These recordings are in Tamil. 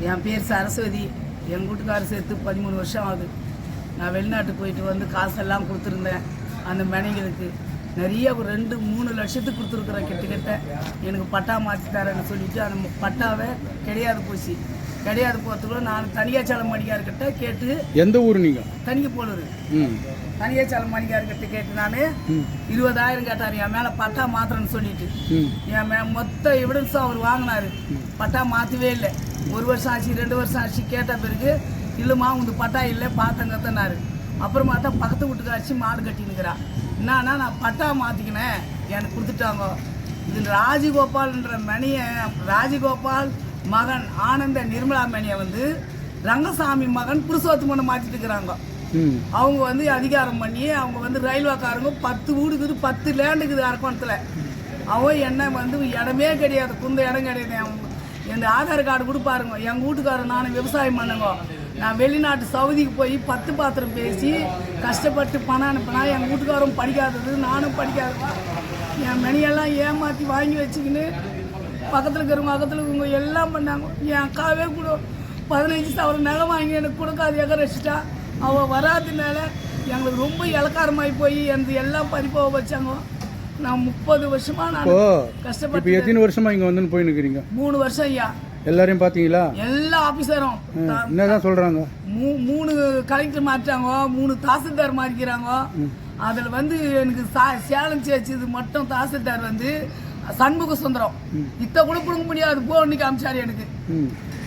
என் பேர் சரஸ்வதி. எங்கள் வீட்டுக்காரர் சேர்த்து 13 வருஷம் ஆகுது. நான் வெளிநாட்டுக்கு போயிட்டு வந்து காசெல்லாம் கொடுத்துருந்தேன். அந்த மனைகளுக்கு நிறைய ஒரு 2-3 லட்சத்துக்கு கொடுத்துருக்குறேன். கிட்டத்தட்ட எனக்கு பட்டா மாற்றி தரேன்னு சொல்லிட்டு அந்த பட்டாவை கிடையாது போச்சு. கிடையாது போகிறதுக்குள்ள நான் தனியாச்சாலம் மணிக்கார்கிட்ட கேட்டு. எந்த ஊர் நீங்கள்? தனிக்கு போலூர். தனியாச்சாலம் மணிக்கார்கிட்ட கேட்டு நான் 20,000 கேட்டார் என் மேலே பட்டா மாத்திரன்னு சொல்லிட்டு. என் மொத்த எவிடன்ஸும் அவர் வாங்கினார். பட்டா மாற்றவே இல்லை. 1 வருஷம் ஆச்சு, 2 வருஷம் ஆச்சு. கேட்ட பிறகு இல்லைம்மா உனக்கு பட்டா இல்லை பார்த்தங்கத்தனாரு. அப்புறமா தான் பக்கத்து வீட்டுக்காரிச்சு மாடு கட்டினுக்கிறா. என்னன்னா நான் பட்டா மாற்றிக்கினேன் எனக்கு கொடுத்துட்டாங்க. இது ராஜகோபால்ன்ற மணியை, ராஜகோபால் மகன் ஆனந்த நிர்மலா மணியை வந்து ரங்கசாமி மகன் புருஷோத்தமனை மாற்றிட்டு இருக்கிறாங்க. அவங்க வந்து அதிகாரம் பண்ணி அவங்க வந்து ரயில்வேக்காரங்க 10 வீடுக்குது, 10 லேண்டுக்குது அரக்கோணத்தில். அவங்க என்ன வந்து இடமே கிடையாது, குந்த இடம் கிடையாது. அவங்க எந்த ஆதார் கார்டு கொடுப்பாருங்க. எங்கள் வீட்டுக்காரர் நானும் விவசாயம் பண்ணுங்க. நான் வெளிநாட்டு சவுதிக்கு போய் 10 பாத்திரம் பேசி கஷ்டப்பட்டு பணம் அனுப்பினா எங்கள் வீட்டுக்காரரும் படிக்காதது, நானும் படிக்காதவா. என் மணியெல்லாம் ஏமாற்றி வாங்கி வச்சுக்கின்னு பக்கத்தில் இருக்கிறவங்க எல்லாம் பண்ணாங்க. என் அக்காவே கூட 15,000 நகை வாங்கி எனக்கு கொடுக்காது எகரச்சிட்டா. அவள் வராதுனால எங்களுக்கு ரொம்ப இலக்காரமாகி போய் எனக்கு எல்லாம் பறிப்பாக வச்சாங்க. நான் 30 வருஷமா நான் கஷ்டப்பட்டு. எத்தனை வருஷமா இங்கே வந்து போய் நிற்கிறீங்க? 3 வருஷம் ஐயா. எல்லாரையும் பார்த்தீங்களா? எல்லா ஆஃபீஸரும் என்னதான் சொல்கிறாங்க? 3 கலெக்டர் மாற்றாங்க, 3 தாசில்தார் மாறிக்கிறாங்க. அதில் வந்து எனக்கு சேலம் சேர்ச்சது மட்டும் தாசில்தார் வந்து சண்முக சுந்தரம். இத்த கூட கொடுக்க முடியாது போ இன்னைக்கு அமிச்சாரு எனக்கு.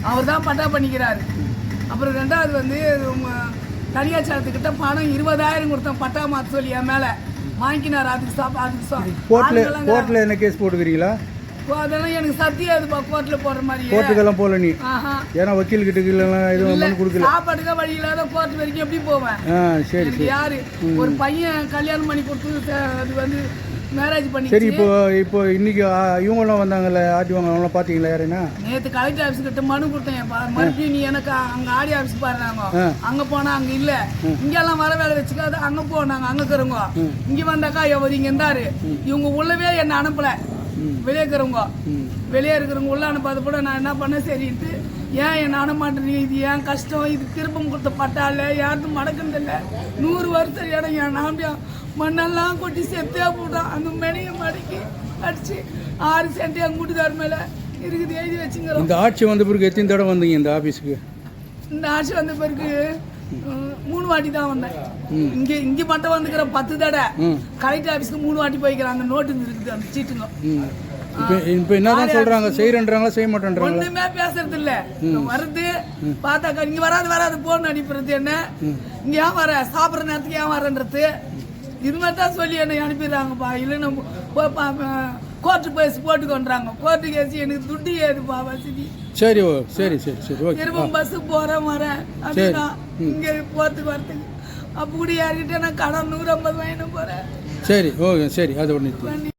அவர் தான் பட்டா பண்ணிக்கிறாரு. அப்புறம் 2வது வந்து தனியாச்சாரத்துக்கிட்ட பணம் 20,000 கொடுத்தேன் பட்டா மாற்ற சொல்லி என் மேலே வாங்கினார். அதுக்கு கோர்ட்டில் என்ன கேஸ் போட்டுக்கிறீங்களா? அதெல்லாம் எனக்கு சத்தியம் அதுப்பா கோர்ட்டில் போடுற மாதிரி. கோர்ட்டுக்கெல்லாம் போகல நீ? ஏன்னா வக்கீல் கிட்ட எதுவும் மனு கொடுக்கல. சாப்பாட்டுக்கா வழி இல்லாத கோர்ட் வரைக்கும் எப்படி போவேன்? சரி. யாரு ஒரு பையன் கல்யாணம் பண்ணி கொடுத்து அது வந்து மேரேஜ் பண்ணி. சரி, இப்போ இன்னைக்கு இவங்கெல்லாம் வந்தாங்கல்ல ஆர்டி அவங்களாம் பார்த்தீங்களா? யாருன்னா நேற்று கலெக்டர் ஆஃபீஸ் கிட்ட மனு கொடுத்தேன். மறுபடியும் நீ எனக்கு அங்கே ஆர்டி ஆஃபீஸ் பாருறாங்க. அங்கே போனால் அங்கே இல்லை, இங்கெல்லாம் வர வேலை வச்சுக்காது. அங்கே போனாங்க, அங்கே இருக்கிறவங்க இங்கே வந்தாக்கா எவர் இங்கே இருந்தாரு. இவங்க உள்ளவே என்னை அனுப்பலை. வெளியே இருக்கிறவங்க உள்ள அனுப்பாத கூட நான் என்ன பண்ணேன் சரின்ட்டு. ஏன் என்ன அனுமாட்டேன், இது ஏன் கஷ்டம், இது திருப்பம் கொடுத்த பட்டால யாருக்கும் மடக்குறதில்லை. 100 வருஷம் இடம் என் நாம்பியா மண்ணெல்லாம் கொட்டி செத்தே போட்டான். அந்த மணியை மடக்கி அடிச்சு 6 சென்ட் எங்கள் வீட்டுக்கார் மேலே இருக்குது எழுதி வச்சுங்கிறோம். இந்த ஆட்சி வந்த பிறகு எத்தனை தடவை வந்தீங்க இந்த ஆஃபீஸுக்கு? இந்த ஆட்சி வந்த பிறகு 3 வாட்டி தான் வந்தேன். இங்கே மட்டும் வந்துக்கிற 10 தடவை. கலெக்டர் ஆஃபீஸ்க்கு 3 வாட்டி போய்க்கிறாங்க. நோட்டு இருக்குது அந்த சீட்டுங்க. இப்போ என்னதான் சொல்றாங்க? செய்யறேன்றாங்களா செய்ய மாட்டேன்றாங்க? ஒண்ணுமே பேசுறது இல்ல. வருது பார்த்தாக்கா இங்க வராது போன் அனுப்பிடுறது. என்ன இங்க ஏன் வர, சாப்பிட்ற நேரத்துக்கு ஏன் வரன்றது இது மாதிரி தான் சொல்லி என்னை அனுப்பிடுறாங்கப்பா. இல்லைன்னா கோர்ட்டு பேசி போட்டுக்கொண்டாங்க. கோர்ட்டு கேசி எனக்கு துட்டு ஏதுப்பா வசதி. சரி சரி சரி சரி ஓகே. திரும்ப பஸ்ஸு போகிறேன் வரேன் அப்படின்னா இங்கே வரத்துக்கு அப்போ கூட யார்கிட்ட நான் கடன் 150 வாங்கிட்டு போகிறேன். சரி ஓகே சரி அது ஒன்று.